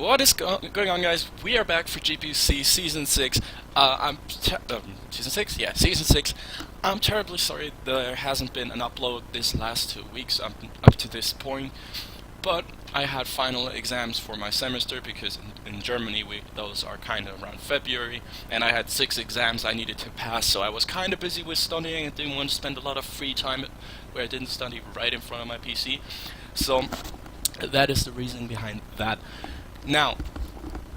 What is going on, guys? We are back for GPC Season 6. Season 6? Yeah, Season 6. I'm terribly sorry there hasn't been an upload this last 2 weeks up to this point, but I had final exams for my semester because in Germany those are kind of around February, and I had 6 exams I needed to pass, so I was kind of busy with studying and didn't want to spend a lot of free time where I didn't study right in front of my PC. So that is the reason behind that. Now,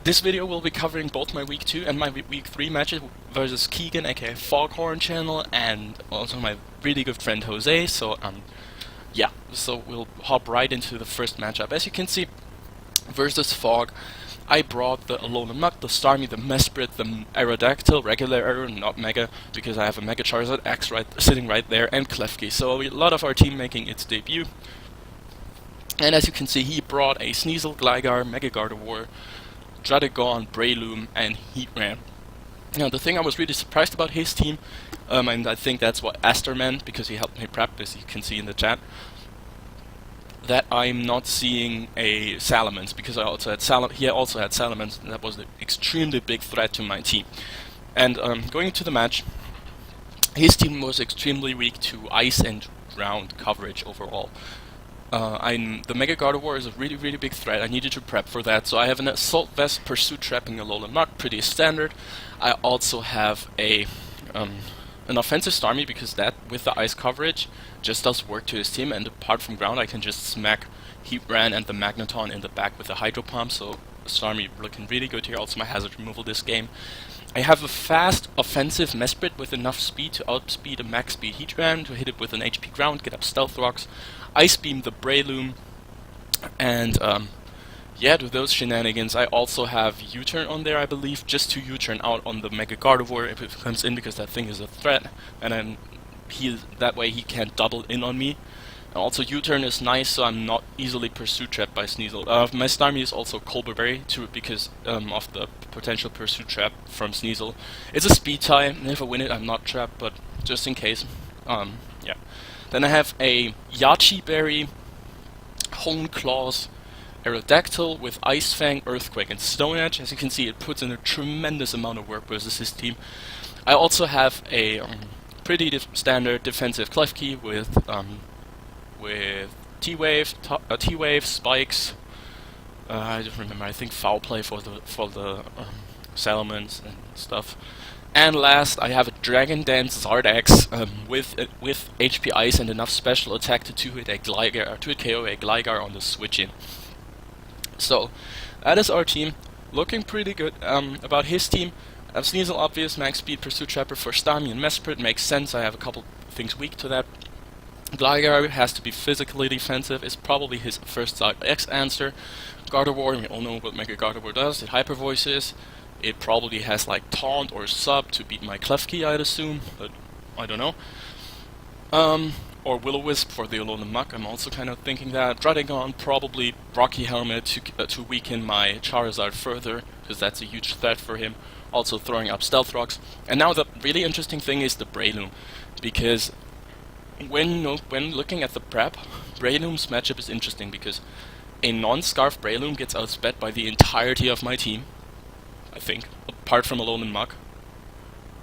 this video will be covering both my Week 2 and my Week 3 matches versus Keegan, aka Foghorn Channel, and also my really good friend Jose, so yeah, so we'll hop right into the first matchup. As you can see, versus Fog, I brought the Alolan Muk, the Starmie, the Mesprit, the Aerodactyl, regular Aero, not Mega, because I have a Mega Charizard X sitting right there, and Klefki, so a lot of our team making its debut. And as you can see, he brought a Sneasel, Gligar, Mega Gardevoir, Druddigon, Breloom, and Heatran. Now, the thing I was really surprised about his team, and I think that's what Aster meant, because he helped me prep, as you can see in the chat, that I'm not seeing a Salamence, because I also had he also had Salamence, and that was an extremely big threat to my team. And going into the match, his team was extremely weak to Ice and Ground coverage overall. The Mega Gardevoir is a really big threat. I needed to prep for that, so I have an Assault Vest, Pursuit Trapping, Alolan Muk, pretty standard. I also have an offensive Starmie, because that, with the ice coverage, just does work to his team, and apart from ground I can just smack Heatran and the Magneton in the back with the Hydro Pump, so Starmie looking really good here. Also my hazard removal this game. I have a fast offensive Mesprit with enough speed to outspeed a max speed Heatran, to hit it with an HP ground, get up Stealth Rocks, Ice Beam the Breloom, and yeah, to those shenanigans I also have U-turn on there, I believe, just to U-turn out on the Mega Gardevoir if it comes in, because that thing is a threat, and then that way he can't double in on me. And also U-turn is nice, so I'm not easily pursuit trapped by Sneasel. My Starmie is also Colbur because of the potential pursuit trap from Sneasel. It's a speed tie, and if I win it I'm not trapped, but just in case. Yeah. Then I have a Yachi Berry, Hone Claws, Aerodactyl with Ice Fang, Earthquake, and Stone Edge. As you can see, it puts in a tremendous amount of work versus his team. I also have a pretty standard defensive Klefki with T-Wave, Spikes. I don't remember. I think Foul Play for the Salamence and stuff. And last, I have a Dragon Dance Zardax with HP Ice and enough special attack to two-hit KO a Gligar on the switch in. So that is our team, looking pretty good. About his team, I have Sneasel, obvious, max speed, Pursuit Trapper for Starmie and Mesprit, makes sense. I have a couple things weak to that. Gligar has to be physically defensive, is probably his first X answer. Gardevoir, we all know what Mega Gardevoir does, it Hyper Voices. It probably has like Taunt or Sub to beat my Klefki, I'd assume, but I don't know. Or Will-O-Wisp for the Alolan Muk, I'm also kind of thinking that. Druddigon, probably Rocky Helmet to weaken my Charizard further, because that's a huge threat for him. Also throwing up Stealth Rocks. And now the really interesting thing is the Breloom, because when looking at the prep, Breloom's matchup is interesting, because a non-Scarf Breloom gets outsped by the entirety of my team, I think, apart from Alolan Muk.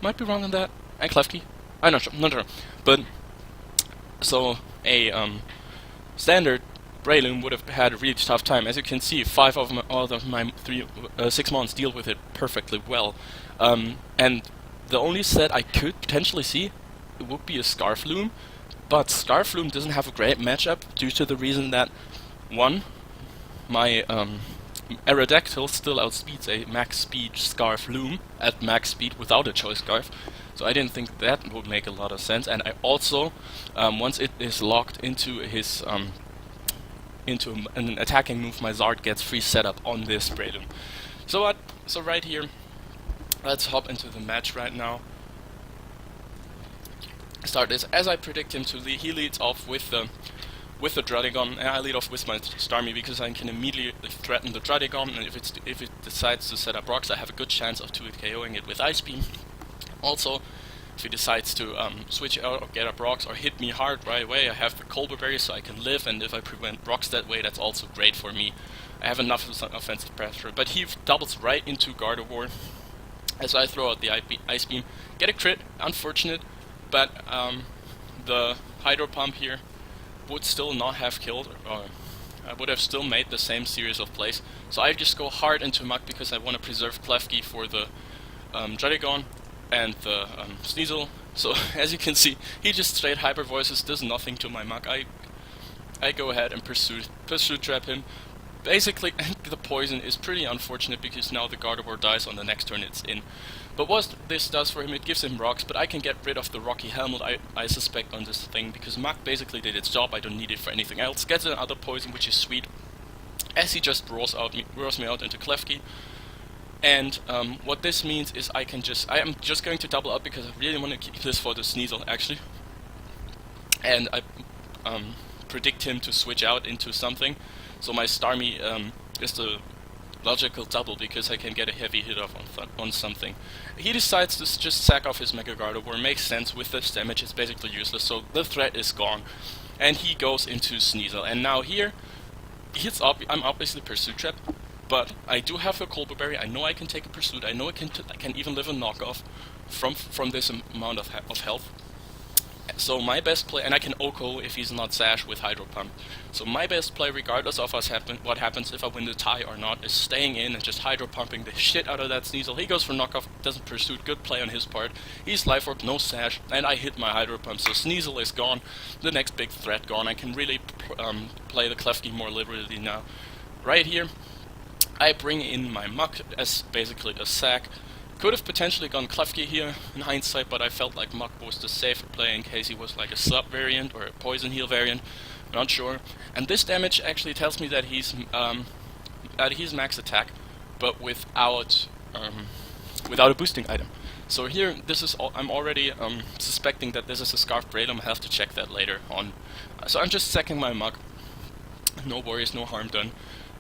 Might be wrong on that. And Klefki. I'm not sure. But so a standard Breloom would have had a really tough time. As you can see, 5 of my 6 mons deal with it perfectly well. And the only set I could potentially see would be a Scarfloom, but Scarfloom doesn't have a great matchup due to the reason that, one, my Aerodactyl still outspeeds a max speed Scarfloom at max speed without a choice scarf, so I didn't think that would make a lot of sense. And I also, once it is locked into his into an attacking move, my Zard gets free setup on this Breloom. So right here, let's hop into the match right now. Start this as I predict him to lead. He leads off with the Druddigon, and I lead off with my Starmie because I can immediately threaten the Druddigon, and if it decides to set up rocks, I have a good chance of 2-hit KOing it with Ice Beam. Also, if it decides to switch out or get up rocks or hit me hard right away, I have the Colbur Berry so I can live, and if I prevent rocks that way, that's also great for me. I have enough offensive pressure, but he doubles right into Gardevoir as I throw out the Ice Beam. Get a crit, unfortunate, but the Hydro Pump here would still not have killed, or I would have still made the same series of plays. So I just go hard into Muk because I want to preserve Klefki for the Druddigon and the Sneasel. So as you can see, he just straight Hyper Voices, does nothing to my Muk. I go ahead and pursue trap him. Basically, the poison is pretty unfortunate because now the Gardevoir dies on the next turn it's in. But what this does for him, it gives him rocks, but I can get rid of the rocky helmet I suspect on this thing, because Muk basically did its job. I don't need it for anything else. Gets another poison, which is sweet, as he just roars me out into Klefki. And what this means is I am just going to double up because I really want to keep this for the Sneasel actually. And I predict him to switch out into something. So my Starmie is the logical double because I can get a heavy hit off on something. He decides to just sack off his Mega Gardevoir. Makes sense, with this damage it's basically useless, so the threat is gone. And he goes into Sneasel. And now here, I'm obviously Pursuit Trap, but I do have a Colbur Berry. I know I can take a Pursuit. I know I can even live a knockoff from this amount of health. So my best play, and I can Oko if he's not Sash with Hydro Pump. So my best play, regardless of what happens if I win the tie or not, is staying in and just Hydro Pumping the shit out of that Sneasel. He goes for knockoff, doesn't pursue, good play on his part. He's Life Orb, no Sash, and I hit my Hydro Pump. So Sneasel is gone, the next big threat gone. I can really play the Klefki more liberally now. Right here, I bring in my Muk as basically a sack. Could have potentially gone Klefki here in hindsight, but I felt like Muk was the safer play in case he was like a sub variant or a poison heal variant. Not sure. And this damage actually tells me that he's max attack, but without a boosting item. So here, I'm already suspecting that this is a Scarf Breloom. I have to check that later on. So I'm just sacking my Muk. No worries, no harm done.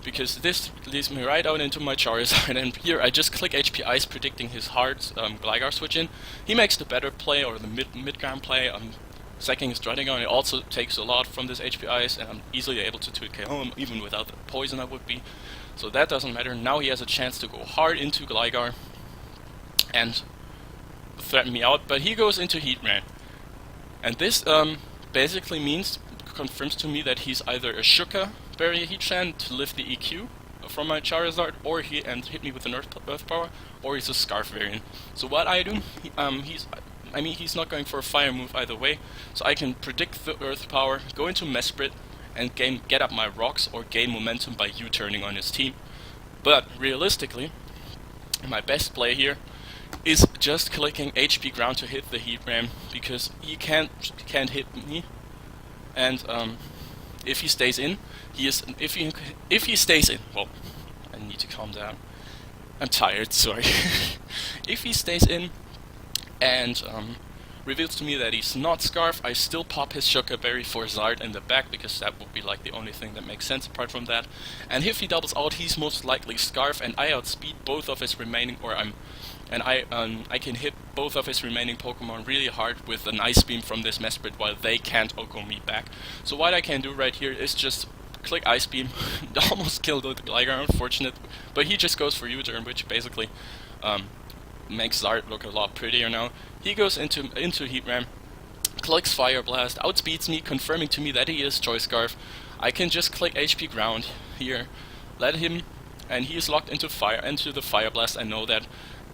Because this leads me right out into my Charizard, and here I just click HP Ice, predicting his hard Gligar switch in. He makes the better play, or the mid-ground play. Sacking his Druddigon, it also takes a lot from this HP Ice, and I'm easily able to 2KO him, even without the poison I would be. So that doesn't matter. Now he has a chance to go hard into Gligar and threaten me out, but he goes into Heatran. And this basically confirms to me that he's either a Shuka Berry Heatran to lift the EQ from my Charizard, or hit me with an Earth Power, or he's a Scarf variant. So what I do, he's not going for a Fire move either way, so I can predict the Earth Power, go into Mesprit, and get up my rocks or gain momentum by U-turning on his team. But realistically, my best play here is just clicking HP Ground to hit the Heatran, because he can't hit me, and if he stays in, if he stays in, well, I need to calm down. I'm tired, sorry. If he stays in and reveals to me that he's not Scarf, I still pop his Shuka Berry for Zard in the back, because that would be like the only thing that makes sense apart from that. And if he doubles out, he's most likely Scarf, and I outspeed both of his remaining, I can hit both of his remaining Pokemon really hard with an Ice Beam from this Mesprit while they can't Oko me back. So what I can do right here is just click Ice Beam. Almost killed the Gligar, unfortunate, but he just goes for U-turn, which basically makes Zard look a lot prettier now. He goes into Heatran, clicks Fire Blast, outspeeds me, confirming to me that he is Choice Scarf. I can just click HP Ground here, let him, and he is locked into the Fire Blast. I know that.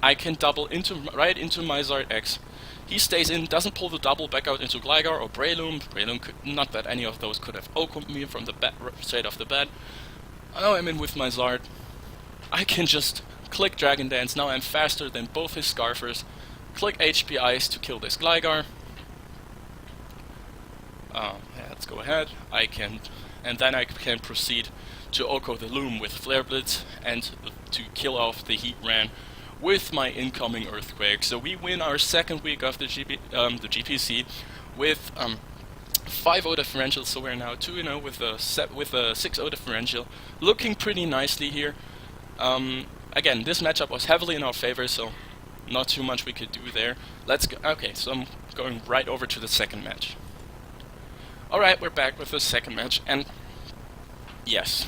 I can double right into my Zard X. He stays in, doesn't pull the double back out into Gligar or Breloom. Not that any of those could have Oko'd me from the straight off the bat. Now I'm in with my Zard. I can just click Dragon Dance. Now I'm faster than both his Scarfers. Click HP Ice to kill this Gligar. Yeah, let's go ahead. And then I can proceed to Oko the Loom with Flare Blitz and to kill off the Heatran with my incoming Earthquake. So we win our second week of the GPC with 5-0 differential. So we're now 2-0 with a 6-0 differential, looking pretty nicely here. Again, this matchup was heavily in our favor, so not too much we could do there. Let's go. Okay, so I'm going right over to the second match. Alright, we're back with the second match, and yes,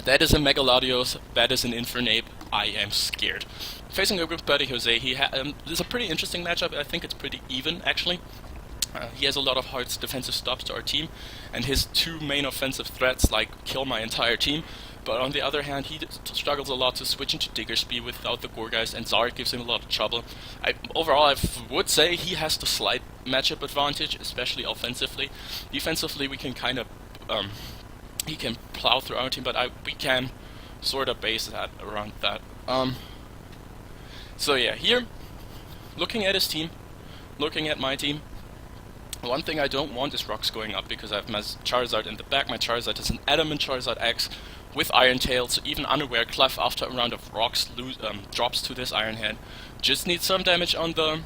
That is a Megalodios, that is an Infernape, I am scared. Facing a good buddy Jose, this is a pretty interesting matchup. I think it's pretty even, actually. He has a lot of hard defensive stops to our team, and his two main offensive threats like kill my entire team. But on the other hand, he struggles a lot to switch into Diggersby without the Gorgeist, and Zard gives him a lot of trouble. Overall, I would say he has the slight matchup advantage, especially offensively. Defensively, we can kind of he can plow through our team, but we can sort of base that around that. So yeah, here, looking at his team, looking at my team, one thing I don't want is rocks going up, because I have my Charizard in the back. My Charizard is an Adamant Charizard X with Iron Tail, so even Unaware Clef after a round of rocks drops to this Iron Head. Just needs some damage on the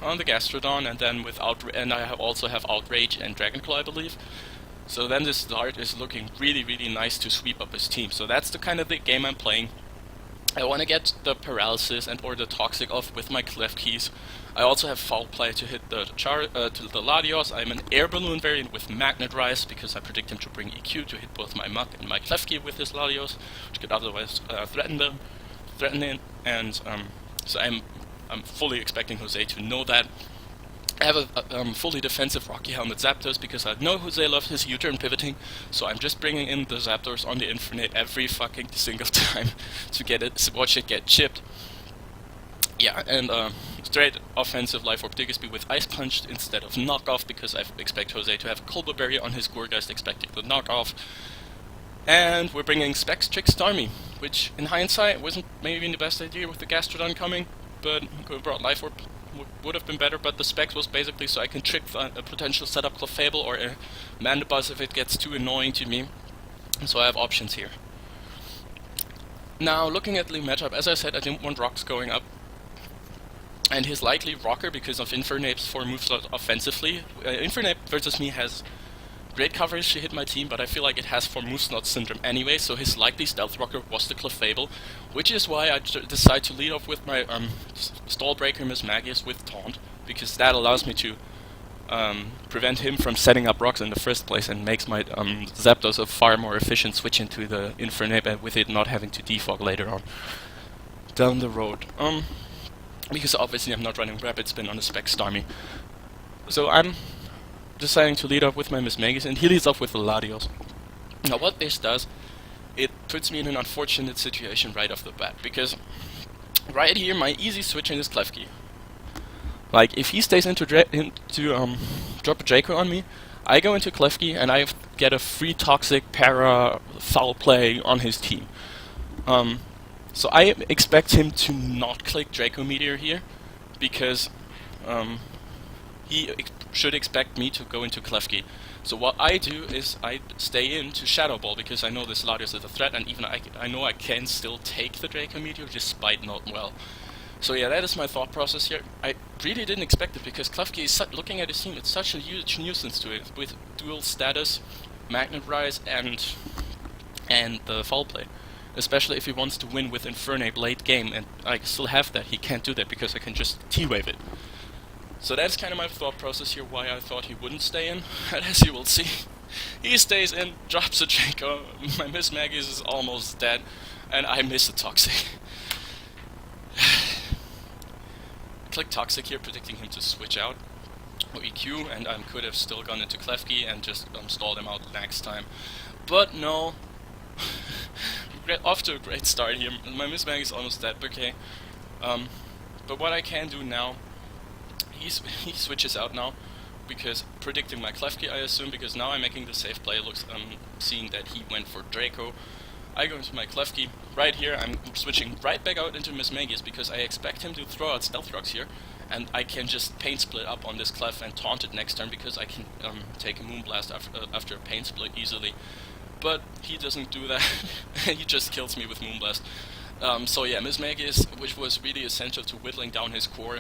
Gastrodon, and then and I also have Outrage and Dragonclaw, I believe. So then this Zard is looking really, really nice to sweep up his team. So that's the kind of the game I'm playing. I want to get the Paralysis and or the Toxic off with my Clef Keys. I also have Foul Play to hit the Latios. I'm an Air Balloon variant with Magnet Rise because I predict him to bring EQ to hit both my Muk and my Clef Key with his Latios, which could otherwise threaten it. And so I'm fully expecting Jose to know that. I have a fully defensive Rocky Helmet Zapdos because I know Jose loves his U-turn pivoting, so I'm just bringing in the Zapdos on the Infinite every fucking single time to watch it get chipped. Yeah, and straight offensive Life Orb Diggersby with Ice Punch instead of Knockoff, because I expect Jose to have a Colbur Berry on his Gourgeist, expecting the Knockoff. And we're bringing Specs Trick Starmie, which in hindsight wasn't maybe the best idea with the Gastrodon coming, but we brought Life Orb would have been better, but the Specs was basically so I can trick a potential setup Clefable or a Mandibuzz if it gets too annoying to me. So I have options here. Now, looking at the matchup, as I said, I didn't want rocks going up. And his likely rocker, because of Infernape's 4 moveslot offensively. Infernape versus me has great coverage to hit my team, but I feel like it has 4 moveslot syndrome anyway, so his likely stealth rocker was the Clefable, which is why I decide to lead off with my Stall Breaker Mismagius with Taunt, because that allows me to prevent him from setting up rocks in the first place and makes my Zapdos a far more efficient switch into the Infernape with it not having to defog later on down the road. Because obviously I'm not running Rapid Spin on the Spec Starmie. So I'm deciding to lead off with my Mismagius, and he leads off with the Latios. Now what this does, it puts me in an unfortunate situation right off the bat, because right here my easy switch in is Klefki. Like, if he stays into drop a Draco on me, I go into Klefki and I get a free Toxic Para Foul Play on his team. So I expect him to not click Draco Meteor here, because he should expect me to go into Klefki. So what I do is I stay in to Shadow Ball, because I know this Latios is a threat, and even I know I can still take the Draco Meteor despite not well. So yeah, that is my thought process here. I really didn't expect it, because Klefki is looking at his team, it's such a huge nuisance to it, with dual status, Magnet Rise, and the Foul Play. Especially if he wants to win with Infernape late game, and I still have that. He can't do that because I can just T-Wave it. So that's kind of my thought process here, why I thought he wouldn't stay in. And as you will see, he stays in, drops a Draco, my Mismagius is almost dead, and I miss a Toxic. Click Toxic here, predicting him to switch out or EQ, and I could have still gone into Klefki and just stalled him out next time. But no. Off to a great start here. My Mismagius is almost dead, okay. But what I can do now, he switches out now, because predicting my Klefki, I assume, because now I'm making the safe play. Looks, seeing that he went for Draco. I go into my Klefki. Right here, I'm switching right back out into Mismagius, because I expect him to throw out Stealth Rocks here, and I can just Pain Split up on this Clef and taunt it next turn, because I can take a Moonblast after a Pain Split easily. But he doesn't do that. He just kills me with Moonblast. So yeah, Mismagius, which was really essential to whittling down his core,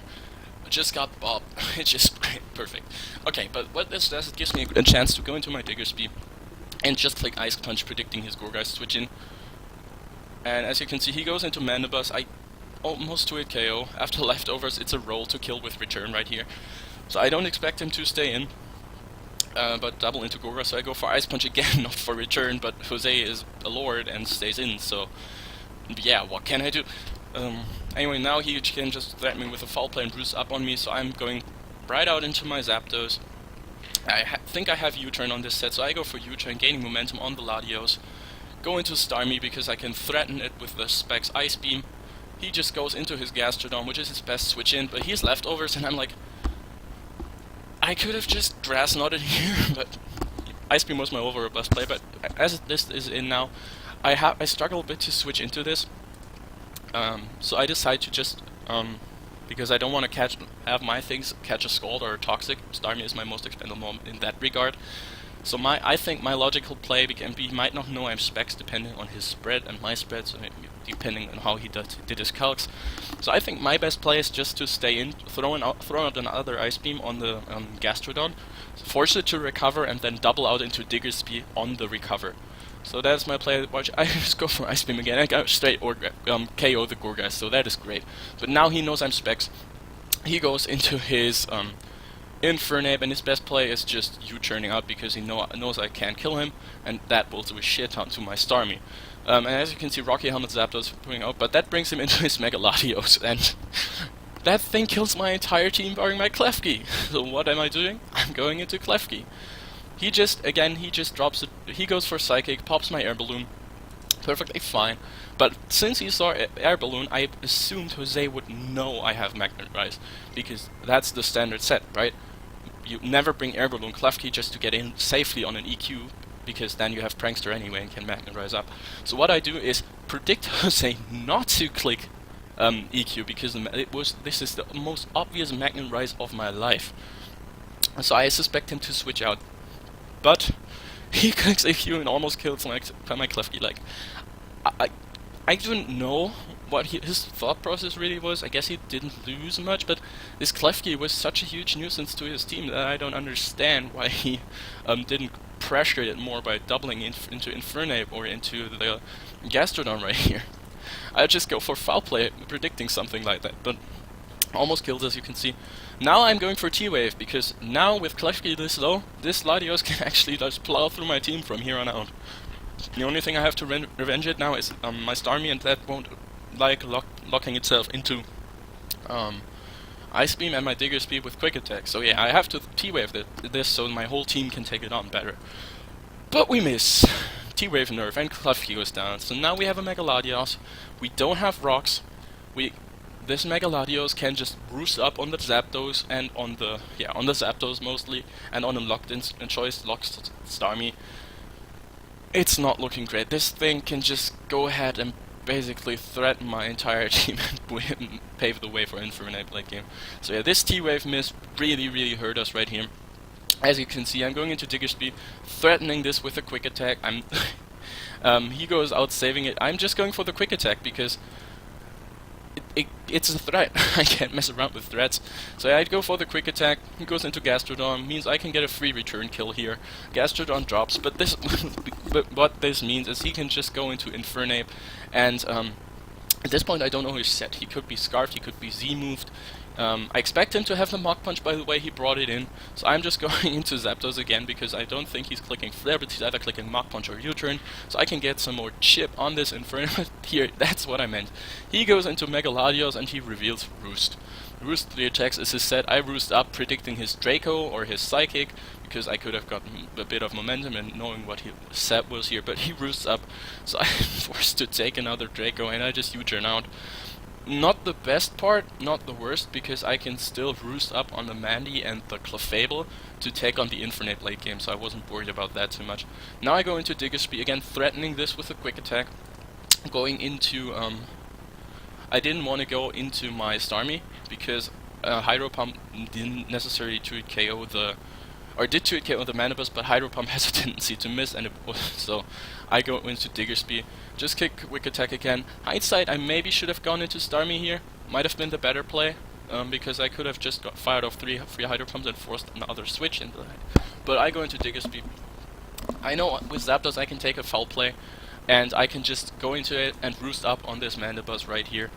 just got bobbed. It's just perfect. Okay, but what this does, it gives me a chance to go into my Diggersby and just click Ice Punch, predicting his Gourgeist switch in. And as you can see, he goes into Mandibuzz. I almost do it KO. After leftovers, it's a roll to kill with return right here. So I don't expect him to stay in. but double into Gorga, so I go for Ice Punch again, not for return, but Jose is a Lord and stays in, so yeah, what can I do? Anyway, now he can just threaten me with a foul play and roost up on me, so I'm going right out into my Zapdos. I think I have U-turn on this set, so I go for U-turn, gaining momentum on the Latios. Go into Starmie because I can threaten it with the Specs Ice Beam. He just goes into his Gastrodon, which is his best switch in, but he's leftovers, and I'm like, I could have just Grass Knotted here, but Ice Beam was my overall best play, but as this is in now, I struggle a bit to switch into this. So I decide to just, because I don't want to have my things catch a Scald or a Toxic. Starmie is my most expendable moment in that regard. So I think my logical play can be, he might not know I'm Specs depending on his spread and my spread, so depending on how he did his calcs. So I think my best play is just to stay in, throw out another Ice Beam on the Gastrodon, force it to recover, and then double out into Diggersby on the recover. So that's my play. Watch, I just go for Ice Beam again. I got straight KO the Gorgas, so that is great. But now he knows I'm Specs. He goes into his Infernape, and his best play is just U-turning out because he knows I can't kill him, and that will do a shit ton to my Starmie. And as you can see, Rocky Helmet Zapdos putting out, but that brings him into his Mega Latios, and that thing kills my entire team barring my Klefki. So what am I doing? I'm going into Klefki. He just drops it, he goes for Psychic, pops my Air Balloon, perfectly fine. But since he saw Air Balloon, I assumed Jose would know I have Magnet Rise, because that's the standard set, right? You never bring Air Balloon Klefki just to get in safely on an EQ, because then you have Prankster anyway and can Magnet Rise up. So what I do is predict Jose not to click EQ, because this is the most obvious Magnet Rise of my life. So I suspect him to switch out. But he clicks EQ and almost kills my Klefki. Like, I don't know what his thought process really was. I guess he didn't lose much, but this Klefki was such a huge nuisance to his team that I don't understand why he didn't pressure it more by doubling into Infernape or into the Gastrodon right here. I just go for foul play, predicting something like that, but almost killed, as you can see. Now I'm going for T-Wave, because now with Klefki this low, this Latios can actually just plow through my team from here on out. The only thing I have to revenge it now is my Starmie, and that won't like locking itself into Ice Beam and my Diggersby with Quick Attack. So yeah, I have to T-Wave this so my whole team can take it on better. But we miss. T-Wave nerf and Klefki goes down. So now we have a Mega Latios. We don't have rocks. This Mega Latios can just roost up on the Zapdos and on the Zapdos mostly, and on a locked-in choice locked Starmie. It's not looking great. This thing can just go ahead and basically threaten my entire team and pave the way for Infernape late game. So yeah, this T-Wave miss really hurt us right here. As you can see, I'm going into Diggersby, threatening this with a Quick Attack. He goes out saving it. I'm just going for the Quick Attack because it's a threat. I can't mess around with threats. So I'd go for the Quick Attack. He goes into Gastrodon, means I can get a free return kill here. Gastrodon drops, but what this means is he can just go into Infernape, and at this point I don't know his set. He could be Scarfed, he could be Z-moved. I expect him to have the Mach Punch, by the way, he brought it in. So I'm just going into Zapdos again, because I don't think he's clicking Flare, but he's either clicking Mach Punch or U-turn. So I can get some more chip on this Inferno. Here, that's what I meant. He goes into Mega Latios and he reveals Roost. Roost 3 attacks is his set. I Roost up, predicting his Draco or his Psychic, because I could have gotten a bit of momentum and knowing what his set was here, but he Roosts up, so I'm forced to take another Draco and I just U-turn out. Not the best part, not the worst, because I can still roost up on the Mandy and the Clefable to take on the Infernape late game, so I wasn't worried about that too much. Now I go into Diggersby again, threatening this with a Quick Attack. Going into, I didn't want to go into my Starmie, because Hydro Pump didn't necessarily 2-hit KO the... or did 2-hit KO the Manibus, but Hydro Pump has a tendency to miss, and so I go into Diggersby. Just kick Quick Attack again. Hindsight, I maybe should have gone into Starmie here. Might have been the better play, because I could have just fired off three Hydro Pumps and forced another switch into that. But I go into Diggersby. I know with Zapdos I can take a foul play, and I can just go into it and roost up on this Mandibus right here.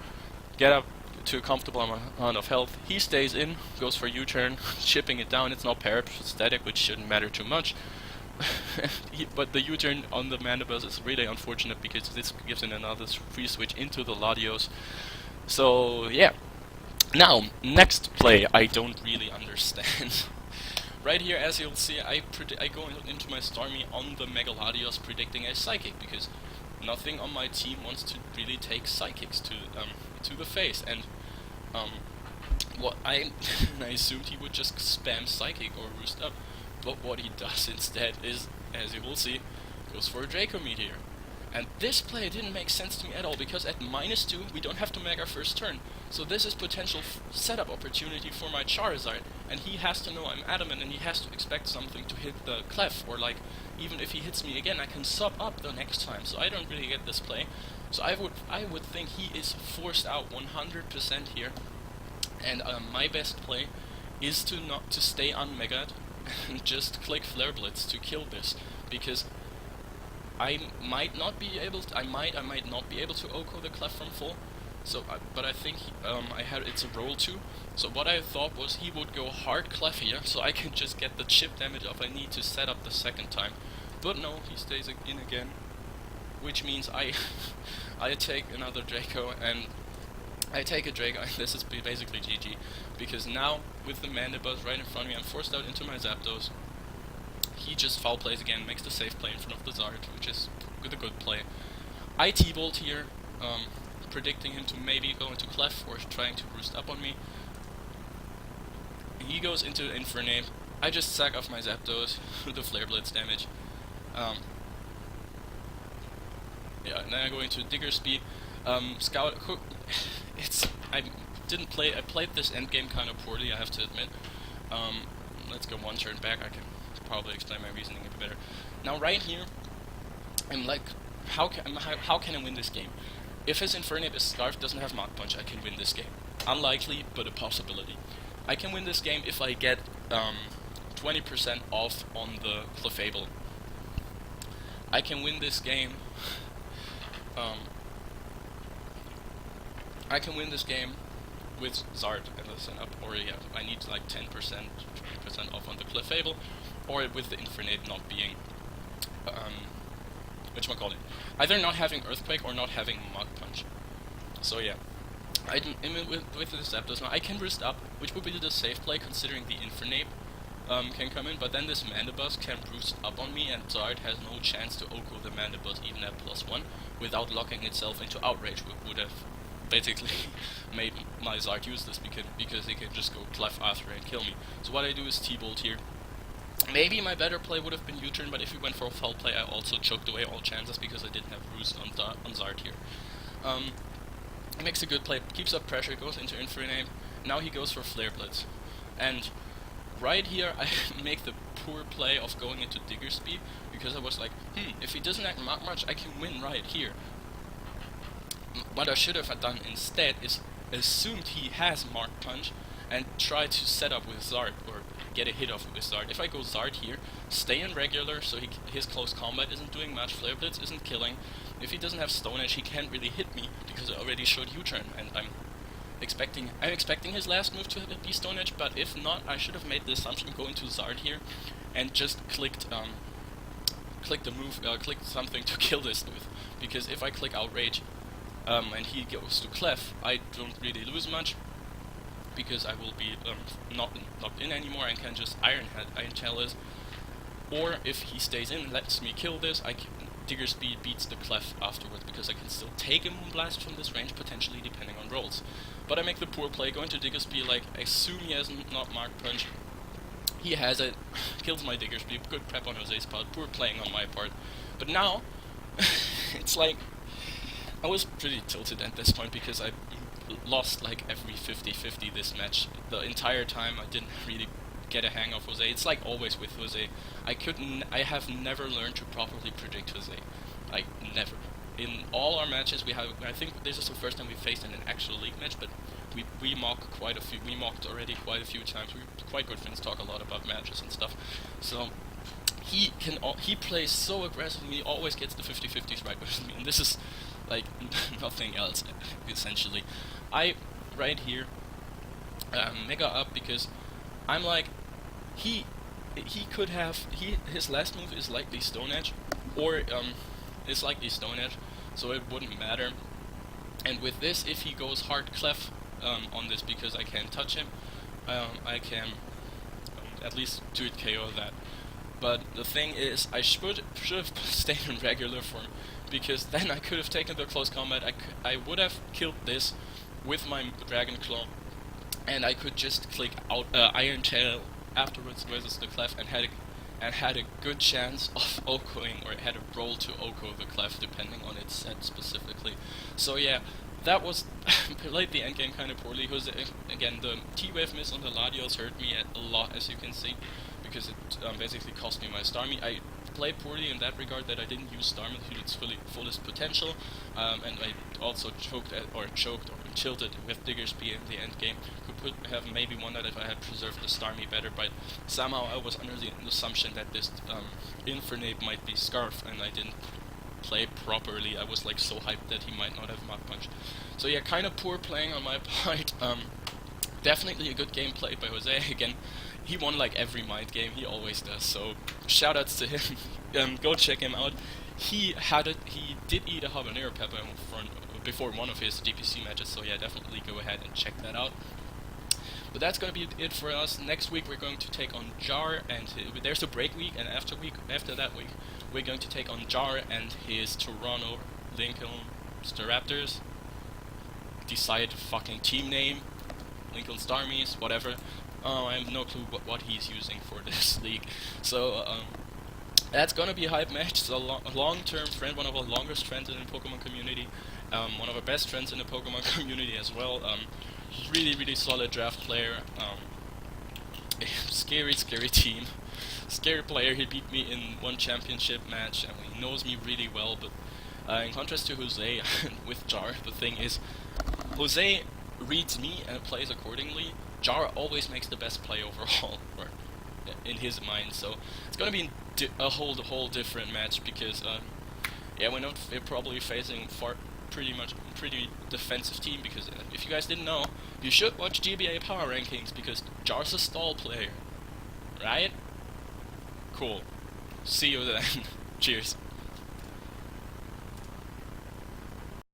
Get up, to a comfortable amount of health. He stays in, goes for U-turn, chipping it down. It's not parastatic, which shouldn't matter too much. But the U-turn on the Mandibus is really unfortunate because this gives him another free switch into the Latios. So yeah. Now, next play I don't really understand. Right here, as you'll see, I go into my Stormy on the Mega Latios predicting a Psychic, because nothing on my team wants to really take Psychics to the face, and what I assumed he would just spam Psychic or Roost Up, but what he does instead is, as you will see, goes for a Draco Meteor. And this play didn't make sense to me at all, because at -2 we don't have to make our first turn, so this is potential setup opportunity for my Charizard, and he has to know I'm adamant, and he has to expect something to hit the Clef, or like, even if he hits me again, I can sub up the next time, so I don't really get this play. So I would think he is forced out 100% here, and my best play is to stay unmega'd and just click Flare Blitz to kill this, because I might not be able to, I might not be able to OHKO the Clef from full. So, but I think it's a roll too. So what I thought was he would go hard Clef here, so I can just get the chip damage if I need to set up the second time. But no, he stays in again, which means I take another Draco, and I take a Draco, and this is basically GG, because now with the Mandibus right in front of me, I'm forced out into my Zapdos. He just foul plays again, makes the safe play in front of the Zard, which is a good play. I T-Bolt here, predicting him to maybe go into Clef or trying to Roost Up on me. He goes into Infernape. I just sack off my Zapdos with the Flare Blitz damage. Yeah, and then I go into Digger Speed. Scout. I played this endgame kind of poorly, I have to admit. Let's go one turn back. I can probably explain my reasoning a bit better. Now right here, I'm like, how can I win this game? If his Infernape is Scarf doesn't have Mach Punch, I can win this game. Unlikely, but a possibility. I can win this game if I get 20% off on the Clefable. I can win this game. I can win this game with Zard as a setup, or yeah, I need like 10%, 20% off on the Clefable, or with the Infernape not being, whatchamacallit, either not having Earthquake or not having Mach Punch. So yeah, with the Zapdos now, I can Roost Up, which would be the safe play considering the Infernape can come in, but then this Mandibus can Roost Up on me, and Zard has no chance to OHKO the Mandibus even at +1 without locking itself into Outrage, which would have basically made my Zard useless because it can just go Clef after and kill me. So what I do is T-Bolt here. Maybe my better play would have been U-turn, but if he went for a foul play, I also choked away all chances because I didn't have Roost on Zard here. He makes a good play, keeps up pressure, goes into Infernape. Now he goes for Flare Blitz. And right here, I make the poor play of going into Digger Speed, because I was like, if he doesn't act much, I can win right here. What I should have done instead is assumed he has Mach Punch and try to set up with Zard, or get a hit off with Zard. If I go Zard here, stay in regular, so his close combat isn't doing much, Flare Blitz isn't killing. If he doesn't have Stone Edge, he can't really hit me, because I already showed U-turn, and I'm expecting his last move to be Stone Edge, but if not, I should have made the assumption go into Zard here, and just clicked something to kill this with, because if I click Outrage, and he goes to Clef, I don't really lose much, because I will be not locked in anymore and can just Iron Tail this. Or if he stays in and lets me kill this, Digger Speed beats the Clef afterwards, because I can still take a Moonblast from this range, potentially, depending on rolls. But I make the poor play, go into Digger Speed, like, I assume he has not Mach Punch. He has it, kills my Digger Speed, good prep on Jose's part, poor playing on my part. But now, it's like, I was pretty tilted at this point, because I lost like every 50-50 this match. The entire time I didn't really get a hang of Jose. It's like always with Jose. I have never learned to properly predict Jose. Like, never. In all our matches we have, I think this is the first time we faced in an actual league match, but we mocked already quite a few times. We're quite good friends, talk a lot about matches and stuff. So he plays so aggressively, he always gets the 50-50s right with me, and this is like nothing else, essentially. I right here, mega up, because I'm like, he could have, his last move is likely Stone Edge, or is likely Stone Edge, so it wouldn't matter. And with this, if he goes hard clef on this, because I can't touch him, I can at least 2-hit KO that. But the thing is, I should have stayed in regular form, because then I could have taken the close combat. I would have killed this with my Dragon Claw, and I could just click out Iron Tail afterwards versus the clef, and had a good chance of OHKOing, or had a roll to OHKO the clef, depending on its set specifically. So yeah, that was played the endgame kind of poorly. Because again, the T-Wave miss on the Latios hurt me a lot, as you can see, because it basically cost me my Starmie. I played poorly in that regard, that I didn't use Starmie to its fullest potential, and I also choked or tilted with Digger's Spear in the end game. Could have maybe won that if I had preserved the Starmie better, but somehow I was under the assumption that this Infernape might be Scarf, and I didn't play properly. I was like so hyped that he might not have Mach Punch. So yeah, kind of poor playing on my part. Definitely a good game played by Jose. Again, he won like every Might game, he always does, so shoutouts to him. Go check him out. He did eat a habanero pepper before one of his GPC matches, so yeah, definitely go ahead and check that out. But that's gonna be it for us. Next week we're going to take on Jar, and there's a break week, and after that week we're going to take on Jar and his Toronto Lincoln Staraptors. Decide fucking team name, Lincoln Starmies, whatever. I have no clue what he's using for this league. So that's gonna be a hype match. It's a long-term friend, one of our longest friends in the Pokemon community, one of our best friends in the Pokemon community as well. Really solid draft player. Scary team. Scary player. He beat me in one championship match, and he knows me really well. But in contrast to Jose with Jar, the thing is, Jose reads me and plays accordingly. Jar always makes the best play overall, or in his mind. So it's gonna be a whole different match, because yeah, we're probably facing pretty defensive team, because if you guys didn't know, you should watch GBA Power Rankings, because Jar's a stall player, right? Cool. See you then. Cheers.